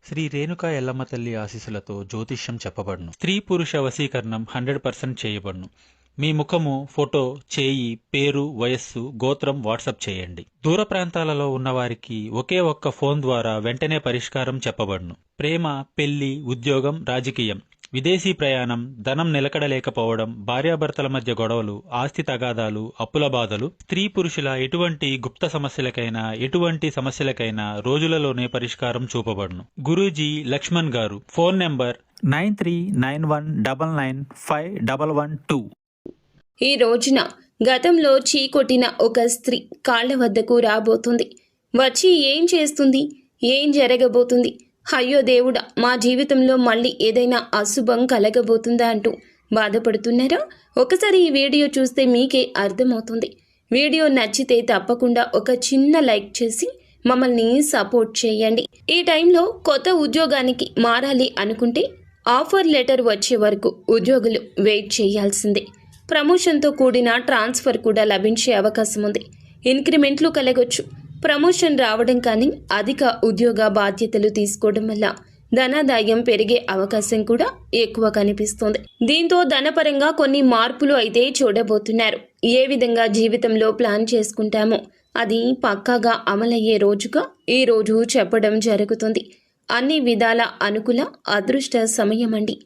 శ్రీ రేణుకా ఎల్లమ్మ తల్లి ఆశీస్సులతో జ్యోతిష్యం చెప్పబడును. స్త్రీ పురుష వశీకరణం 100% చేయబడును. మీ ముఖము, ఫోటో, చేయి, పేరు, వయస్సు, గోత్రం వాట్సాప్ చేయండి. దూర ప్రాంతాలలో ఉన్నవారికి ఒకే ఒక్క ఫోన్ ద్వారా వెంటనే పరిష్కారం చెప్పబడును. ప్రేమ, పెళ్లి, ఉద్యోగం, రాజకీయం, విదేశీ ప్రయాణం, ధనం నిలకడలేకపోవడం, భార్యాభర్తల మధ్య గొడవలు, ఆస్తి తగాదాలు, అప్పుల బాధలు, స్త్రీ పురుషుల ఎటువంటి గుప్త సమస్యలకైనా రోజులలోనే పరిష్కారం చూపబడును. గురూజీ లక్ష్మణ్ గారు. Phone number 9391999512. ఈ రోజున గతంలో చీకొట్టిన ఒక స్త్రీ కాళ్ల వద్దకు రాబోతుంది. వచ్చి ఏం చేస్తుంది, ఏం జరగబోతుంది, అయ్యో దేవుడా, మా జీవితంలో మళ్ళీ ఏదైనా అశుభం కలగబోతుందా అంటూ బాధపడుతున్నారా? ఒకసారి ఈ వీడియో చూస్తే మీకే అర్థమవుతుంది. వీడియో నచ్చితే తప్పకుండా ఒక చిన్న లైక్ చేసి మమ్మల్ని సపోర్ట్ చేయండి. ఈ టైంలో కొత్త ఉద్యోగానికి మారాలి అనుకుంటే ఆఫర్ లెటర్ వచ్చే వరకు ఉద్యోగులు వెయిట్ చేయాల్సిందే. ప్రమోషన్తో కూడిన ట్రాన్స్ఫర్ కూడా లభించే అవకాశం ఉంది. ఇంక్రిమెంట్లు కలగొచ్చు. ప్రమోషన్ రావడం కానీ అధిక ఉద్యోగ బాధ్యతలు తీసుకోవడం వల్ల ధనాదాయం పెరిగే అవకాశం కూడా ఎక్కువ కనిపిస్తోంది. దీంతో ధనపరంగా కొన్ని మార్పులు అయితే చూడబోతున్నారు. ఏ విధంగా జీవితంలో ప్లాన్ చేసుకుంటామో అది పక్కాగా అమలయ్యే రోజుగా ఈ రోజు చెప్పడం జరుగుతుంది. అన్ని విధాల అనుకూల అదృష్ట సమయం అండి.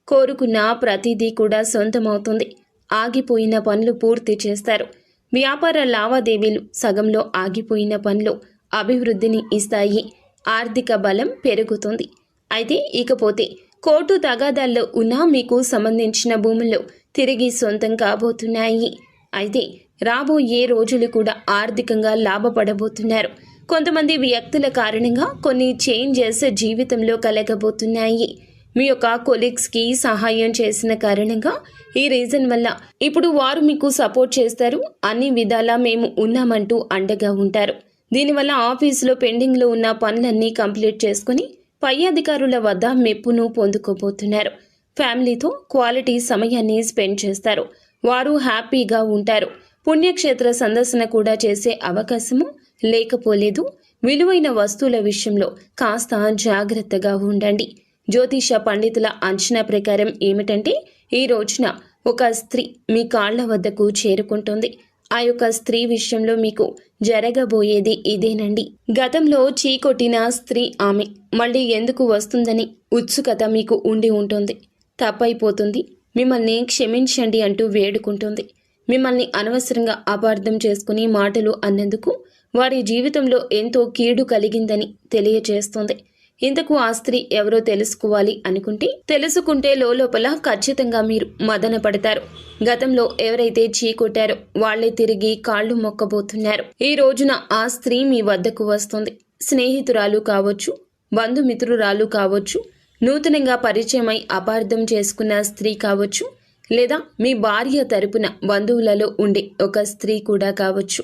కోరుకున్న ప్రతిదీ కూడా సొంతమవుతుంది. ఆగిపోయిన పనులు పూర్తి చేస్తారు. వ్యాపార లావాదేవీలు సగంలో ఆగిపోయిన పనులు అభివృద్ధిని ఇస్తాయి. ఆర్థిక బలం పెరుగుతుంది. అయితే ఇకపోతే కోర్టు తగాదాల్లో ఉన్న మీకు సంబంధించిన భూములు తిరిగి సొంతం కాబోతున్నాయి. అయితే రాబోయే రోజులు కూడా ఆర్థికంగా లాభపడబోతున్నారు. కొంతమంది వ్యక్తుల కారణంగా కొన్ని చేంజెస్ జీవితంలో కలగబోతున్నాయి. మీ యొక్క కొలీగ్స్కి సహాయం చేసిన కారణంగా ఈ రీజన్ వల్ల ఇప్పుడు వారు మీకు సపోర్ట్ చేస్తారు. అన్ని విధాలా మేము ఉన్నామంటూ అండగా ఉంటారు. దీనివల్ల ఆఫీసులో పెండింగ్లో ఉన్న పనులన్నీ కంప్లీట్ చేసుకుని పై అధికారుల వద్ద మెప్పును పొందుకోబోతున్నారు. ఫ్యామిలీతో క్వాలిటీ సమయాన్ని స్పెండ్ చేస్తారు. వారు హ్యాపీగా ఉంటారు. పుణ్యక్షేత్ర సందర్శన కూడా చేసే అవకాశము లేకపోలేదు. విలువైన వస్తువుల విషయంలో కాస్త జాగ్రత్తగా ఉండండి. జ్యోతిష పండితుల అంచనా ప్రకారం ఏమిటంటే ఈ రోజున ఒక స్త్రీ మీ కాళ్ల వద్దకు చేరుకుంటుంది. ఆ యొక్క స్త్రీ విషయంలో మీకు జరగబోయేది ఇదేనండి. గతంలో చీకొట్టిన స్త్రీ ఆమె మళ్ళీ ఎందుకు వస్తుందని ఉత్సుకత మీకు ఉండి ఉంటుంది. తప్పైపోతుంది, మిమ్మల్ని క్షమించండి అంటూ వేడుకుంటుంది. మిమ్మల్ని అనవసరంగా అపార్థం చేసుకుని మాటలు అన్నందుకు వారి జీవితంలో ఎంతో కీడు కలిగిందని తెలియజేస్తుంది. ఇంతకు ఆ స్త్రీ ఎవరో తెలుసుకోవాలి అనుకుంటే తెలుసుకుంటే లోపల ఖచ్చితంగా మీరు మదన పడతారు. గతంలో ఎవరైతే చీకొట్టారో వాళ్లే తిరిగి కాళ్లు మొక్కబోతున్నారు. ఈ రోజున ఆ స్త్రీ మీ వద్దకు వస్తుంది. స్నేహితురాలు కావచ్చు, బంధుమిత్రురాలు కావచ్చు, నూతనంగా పరిచయమై అపార్థం చేసుకున్న స్త్రీ కావచ్చు, లేదా మీ భార్య తరపున బంధువులలో ఉండే ఒక స్త్రీ కూడా కావచ్చు.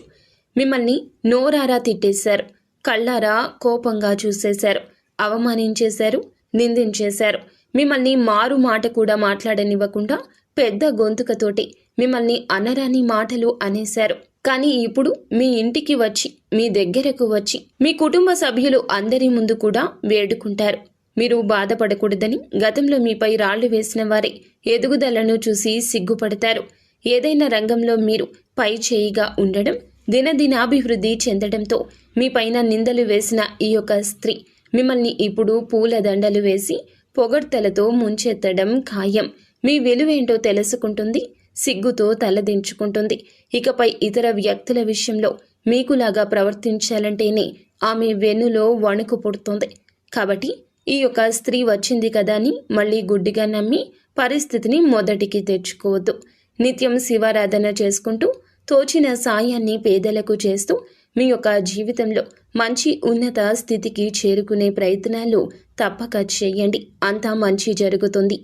మిమ్మల్ని నోరారా తిట్టేశారు, కళ్ళారా కోపంగా చూసేశారు, అవమానించేశారు, నిందించేశారు. మిమ్మల్ని మారు మాట కూడా మాట్లాడనివ్వకుండా పెద్ద గొంతుకతోటి మిమ్మల్ని అనరాని మాటలు అనేశారు. కానీ ఇప్పుడు మీ ఇంటికి వచ్చి, మీ దగ్గరకు వచ్చి, మీ కుటుంబ సభ్యులు అందరి ముందు కూడా వేడుకుంటారు. మీరు బాధపడకూడదని గతంలో మీపై రాళ్లు వేసిన వారి ఎదుగుదలను చూసి సిగ్గుపడతారు. ఏదైనా రంగంలో మీరు పై చేయిగా ఉండడం, దినదినాభివృద్ధి చెందడంతో మీ పైన నిందలు వేసిన ఈ యొక్క స్త్రీ మిమ్మల్ని ఇప్పుడు పూల దండలు వేసి పొగడ్తలతో ముంచెత్తడం ఖాయం. మీ విలువేంటో తెలుసుకుంటుంది. సిగ్గుతో తలదించుకుంటుంది. ఇకపై ఇతర వ్యక్తుల విషయంలో మీకులాగా ప్రవర్తించాలంటేనే ఆమె వెన్నులో వణుకు పుడుతుంది. కాబట్టి ఈ యొక్క స్త్రీ వచ్చింది కదా అని మళ్ళీ గుడ్డిగా నమ్మి పరిస్థితిని మొదటికి తెచ్చుకోవద్దు. నిత్యం శివారాధన చేసుకుంటూ తోచిన సాయాన్ని పేదలకు చేస్తూ మీ యొక్క జీవితంలో మంచి ఉన్నత స్థితికి చేరుకునే ప్రయత్నాలు తప్పక చేయండి. అంతా మంచి జరుగుతుంది.